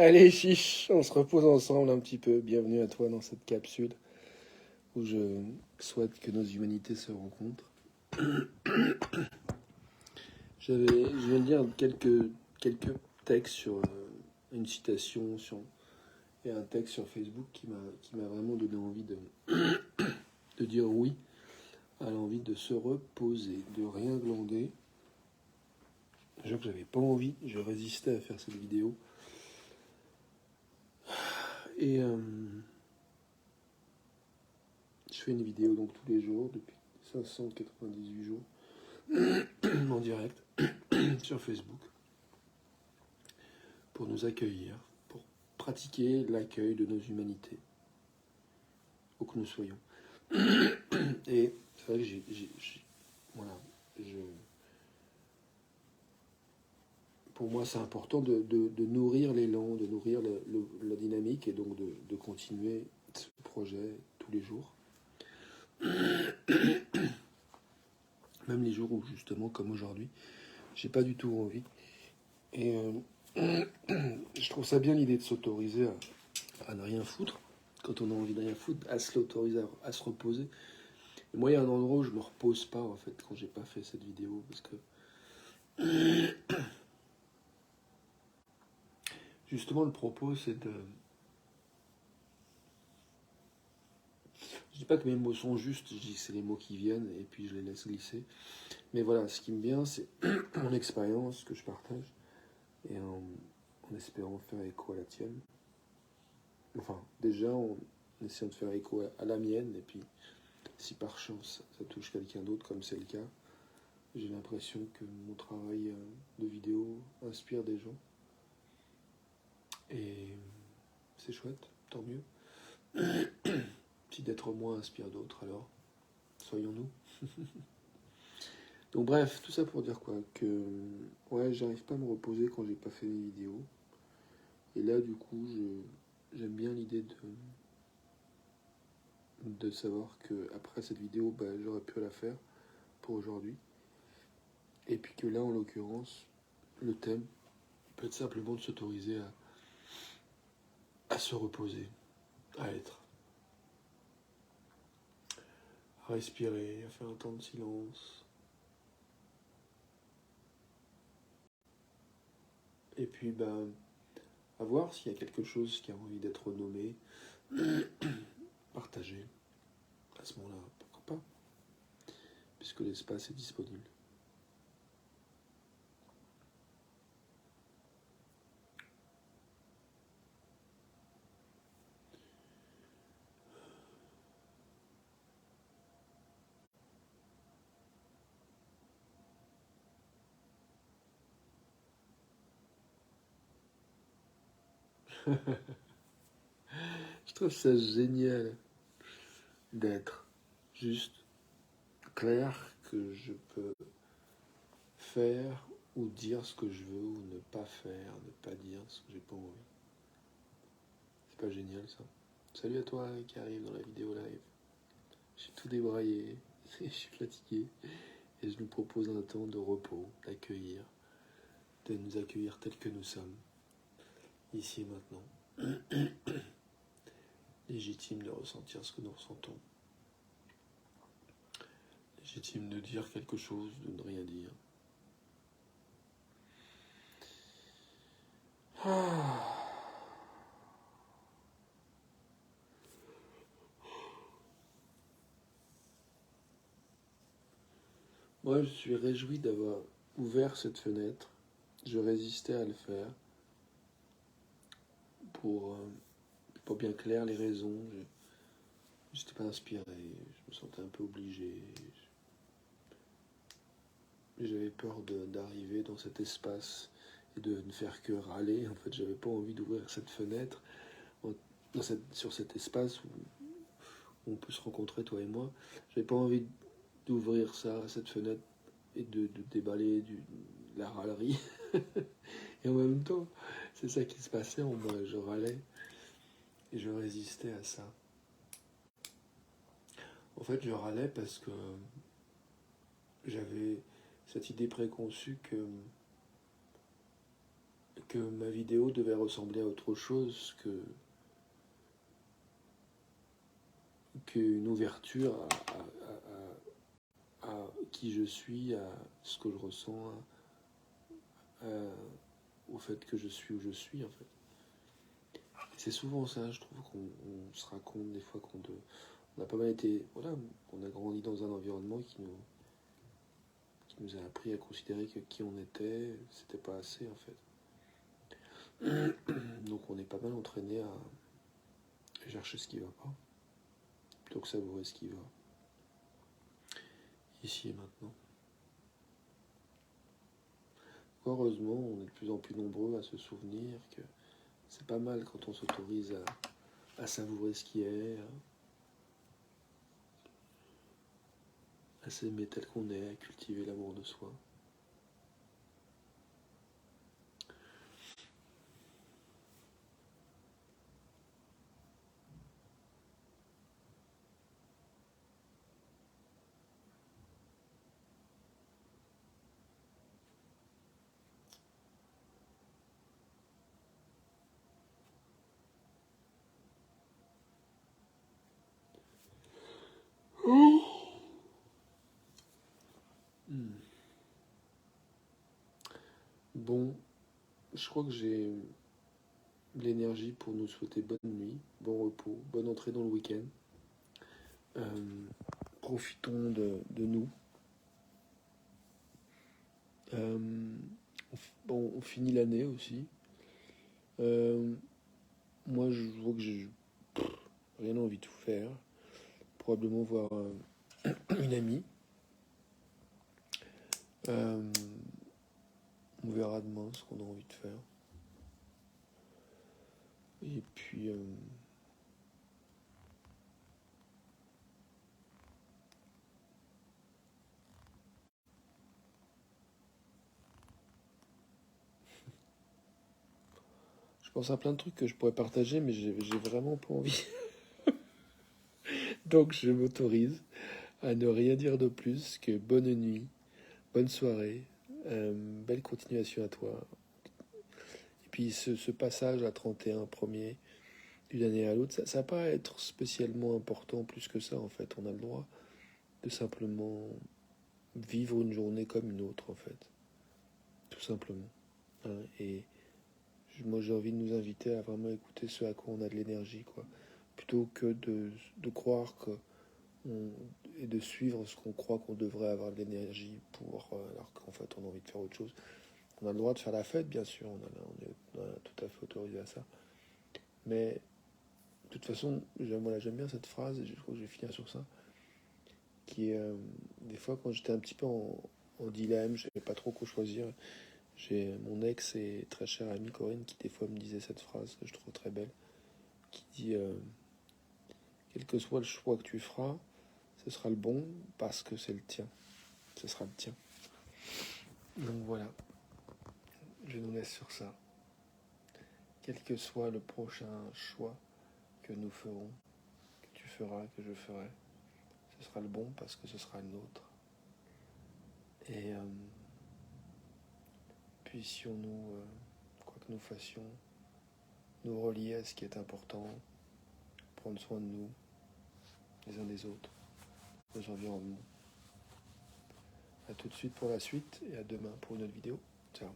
Allez, chiche, on se repose ensemble un petit peu. Bienvenue à toi dans cette capsule où je souhaite que nos humanités se rencontrent. Je viens de lire quelques textes sur une citation et un texte sur Facebook qui m'a vraiment donné envie de dire oui à l'envie de se reposer, de rien glander. Je que j'avais pas envie, je résistais à faire cette vidéo. Et je fais une vidéo donc tous les jours depuis 598 jours en direct sur Facebook pour nous accueillir, pour pratiquer l'accueil de nos humanités, où que nous soyons. Et c'est vrai que voilà, pour moi c'est important de nourrir l'élan, de nourrir la dynamique et donc de continuer ce projet tous les jours. Même les jours où justement comme aujourd'hui, j'ai pas du tout envie. Et je trouve ça bien l'idée de s'autoriser à ne rien foutre, quand on a envie de rien foutre, à se l'autoriser à se reposer. Et moi, il y a un endroit où je me repose pas, en fait, quand j'ai pas fait cette vidéo, parce que justement, le propos, c'est de... Je dis pas que mes mots sont justes, je dis que c'est les mots qui viennent, et puis je les laisse glisser. Mais voilà, ce qui me vient, c'est mon expérience que je partage, et en espérant faire écho à la tienne. Enfin, déjà, en essayant de faire écho à la mienne, et puis si par chance ça touche quelqu'un d'autre, comme c'est le cas, j'ai l'impression que mon travail de vidéo inspire des gens. Et c'est chouette, tant mieux. Si d'être moins inspire d'autres, alors soyons-nous. Donc bref, tout ça pour dire quoi, que ouais, j'arrive pas à me reposer quand j'ai pas fait mes vidéos. Et là, du coup, j'aime bien l'idée de savoir que après cette vidéo, bah, j'aurais pu la faire pour aujourd'hui. Et puis que là, en l'occurrence, le thème peut être simplement de s'autoriser à se reposer, à être, à respirer, à faire un temps de silence. Et puis, ben, à voir s'il y a quelque chose qui a envie d'être nommé, partagé. À ce moment-là, pourquoi pas, puisque l'espace est disponible. Je trouve ça génial d'être juste clair que je peux faire ou dire ce que je veux ou ne pas faire, ne pas dire ce que j'ai pas envie. C'est pas génial ça? Salut à toi qui arrive dans la vidéo live. Je suis tout débraillé, je suis fatigué et je nous propose un temps de repos, d'accueillir, de nous accueillir tels que nous sommes, ici et maintenant. Légitime de ressentir ce que nous ressentons. Légitime de dire quelque chose, de ne rien dire. Moi, je suis réjoui d'avoir ouvert cette fenêtre. Je résistais à le faire pour bien clair les raisons. Je n'étais pas inspiré, je me sentais un peu obligé. J'avais peur d'arriver dans cet espace et de ne faire que râler. En fait, j'avais pas envie d'ouvrir cette fenêtre sur cet espace où on peut se rencontrer, toi et moi. J'avais pas envie d'ouvrir cette fenêtre et de déballer la râlerie. Et en même temps, c'est ça qui se passait en moi. Je râlais et je résistais à ça. En fait, je râlais parce que j'avais cette idée préconçue que ma vidéo devait ressembler à autre chose qu'une ouverture à qui je suis, à ce que je ressens, au fait que je suis où je suis en fait. C'est souvent ça, je trouve qu'on se raconte des fois on a pas mal été, voilà, on a grandi dans un environnement qui nous a appris à considérer que qui on était, c'était pas assez en fait. Donc on est pas mal entraîné à chercher ce qui va pas, plutôt que savourer ce qui va, ici et maintenant. Heureusement, on est de plus en plus nombreux à se souvenir que c'est pas mal quand on s'autorise à savourer ce qui est, à s'aimer tel qu'on est, à cultiver l'amour de soi. Bon, je crois que j'ai l'énergie pour nous souhaiter bonne nuit, bon repos, bonne entrée dans le week-end. Profitons de nous. Bon, on finit l'année aussi. Moi, je vois que j'ai rien envie de tout faire. Probablement voir une amie. On verra demain ce qu'on a envie de faire. Et puis, je pense à plein de trucs que je pourrais partager, mais j'ai vraiment pas envie. Donc, je m'autorise à ne rien dire de plus que bonne nuit, bonne soirée, belle continuation à toi. Et puis, ce passage à 31 premier d'une année à l'autre, ça va pas être spécialement important plus que ça, en fait. On a le droit de simplement vivre une journée comme une autre, en fait. Tout simplement. Hein. Et moi, j'ai envie de nous inviter à vraiment écouter ce à quoi on a de l'énergie, quoi. Plutôt que de croire que et de suivre ce qu'on croit qu'on devrait avoir de l'énergie pour, alors qu'en fait, on a envie de faire autre chose. On a le droit de faire la fête, bien sûr, on est tout à fait autorisé à ça. Mais de toute façon, voilà, j'aime bien cette phrase, et je crois que je vais finir sur ça, qui est, des fois, quand j'étais un petit peu en dilemme, je ne savais pas trop quoi choisir, j'ai mon ex et très chère amie Corinne qui des fois me disait cette phrase que je trouve très belle, qui dit quel que soit le choix que tu feras, ce sera le bon parce que c'est le tien. Ce sera le tien. Donc voilà, je nous laisse sur ça. Quel que soit le prochain choix que nous ferons, que tu feras, que je ferai, ce sera le bon parce que ce sera le nôtre. Et puissions-nous, quoi que nous fassions, nous relier à ce qui est important, prendre soin de nous, les uns des autres, nos environnements. A tout de suite pour la suite et à demain pour une autre vidéo. Ciao.